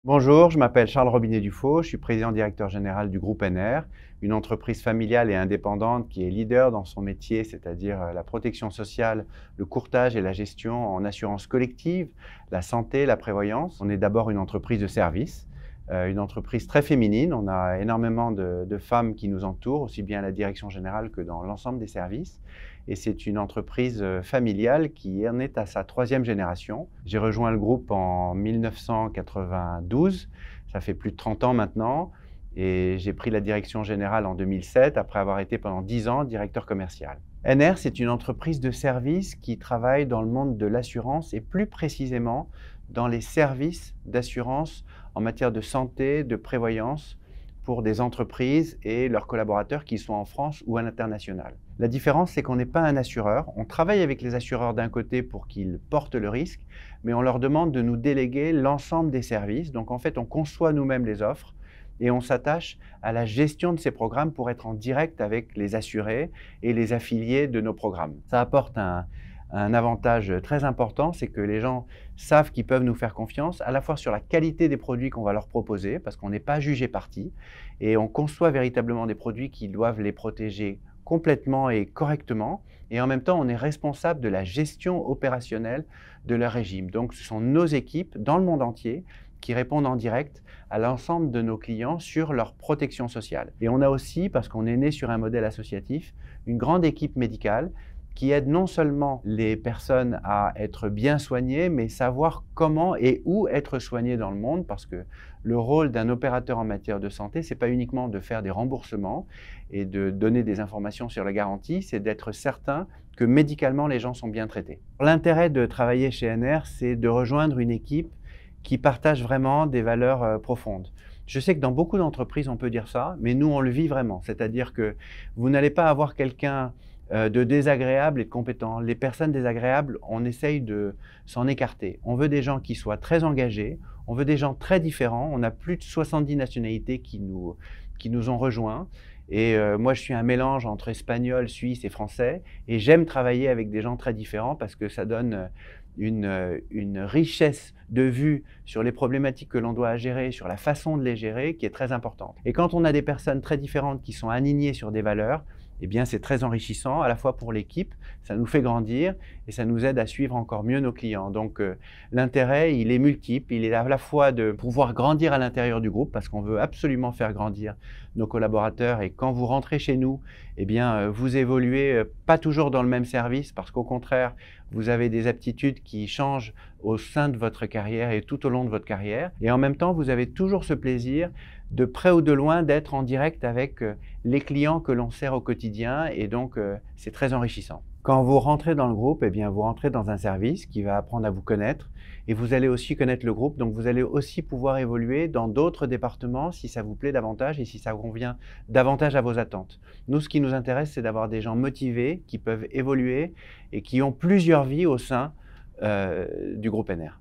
Bonjour, je m'appelle Charles Robinet-Dufaux, je suis président directeur général du groupe NR, une entreprise familiale et indépendante qui est leader dans son métier, c'est-à-dire la protection sociale, le courtage et la gestion en assurance collective, la santé, la prévoyance. On est d'abord une entreprise de service, une entreprise très féminine. On a énormément de femmes qui nous entourent, aussi bien à la direction générale que dans l'ensemble des services. Et c'est une entreprise familiale qui en est à sa 3e génération. J'ai rejoint le groupe en 1992, ça fait plus de 30 ans maintenant, et j'ai pris la direction générale en 2007, après avoir été pendant 10 ans directeur commercial. NR, c'est une entreprise de service qui travaille dans le monde de l'assurance et plus précisément dans les services d'assurance en matière de santé, de prévoyance, pour des entreprises et leurs collaborateurs qui sont en France ou à l'international. La différence, c'est qu'on n'est pas un assureur. On travaille avec les assureurs d'un côté pour qu'ils portent le risque, mais on leur demande de nous déléguer l'ensemble des services. Donc en fait, on conçoit nous-mêmes les offres et on s'attache à la gestion de ces programmes pour être en direct avec les assurés et les affiliés de nos programmes. Ça apporte un avantage très important, c'est que les gens savent qu'ils peuvent nous faire confiance, à la fois sur la qualité des produits qu'on va leur proposer, parce qu'on n'est pas jugé parti, et on conçoit véritablement des produits qui doivent les protéger complètement et correctement, et en même temps, on est responsable de la gestion opérationnelle de leur régime. Donc, ce sont nos équipes dans le monde entier qui répondent en direct à l'ensemble de nos clients sur leur protection sociale. Et on a aussi, parce qu'on est né sur un modèle associatif, une grande équipe médicale qui aide non seulement les personnes à être bien soignées, mais savoir comment et où être soignées dans le monde, parce que le rôle d'un opérateur en matière de santé, ce n'est pas uniquement de faire des remboursements et de donner des informations sur la garantie, c'est d'être certain que médicalement les gens sont bien traités. L'intérêt de travailler chez NR, c'est de rejoindre une équipe qui partage vraiment des valeurs profondes. Je sais que dans beaucoup d'entreprises, on peut dire ça, mais nous, on le vit vraiment. C'est-à-dire que vous n'allez pas avoir quelqu'un de désagréable et de compétent. Les personnes désagréables, on essaye de s'en écarter. On veut des gens qui soient très engagés, on veut des gens très différents. On a plus de 70 nationalités qui nous ont rejoints. Et moi, je suis un mélange entre espagnol, suisse et français. Et j'aime travailler avec des gens très différents parce que ça donne une richesse de vue sur les problématiques que l'on doit gérer, sur la façon de les gérer, qui est très importante. Et quand on a des personnes très différentes qui sont alignées sur des valeurs, eh bien, c'est très enrichissant, à la fois pour l'équipe, ça nous fait grandir et ça nous aide à suivre encore mieux nos clients. Donc, l'intérêt, il est multiple. Il est à la fois de pouvoir grandir à l'intérieur du groupe, parce qu'on veut absolument faire grandir nos collaborateurs. Et quand vous rentrez chez nous, eh bien, vous évoluez pas toujours dans le même service, parce qu'au contraire, vous avez des aptitudes qui changent au sein de votre carrière et tout au long de votre carrière. Et en même temps, vous avez toujours ce plaisir, de près ou de loin, d'être en direct avec les clients que l'on sert au quotidien. Et donc, c'est très enrichissant. Quand vous rentrez dans le groupe, eh bien, vous rentrez dans un service qui va apprendre à vous connaître et vous allez aussi connaître le groupe. Donc, vous allez aussi pouvoir évoluer dans d'autres départements si ça vous plaît davantage et si ça convient davantage à vos attentes. Nous, ce qui nous intéresse, c'est d'avoir des gens motivés qui peuvent évoluer et qui ont plusieurs vies au sein du groupe NR.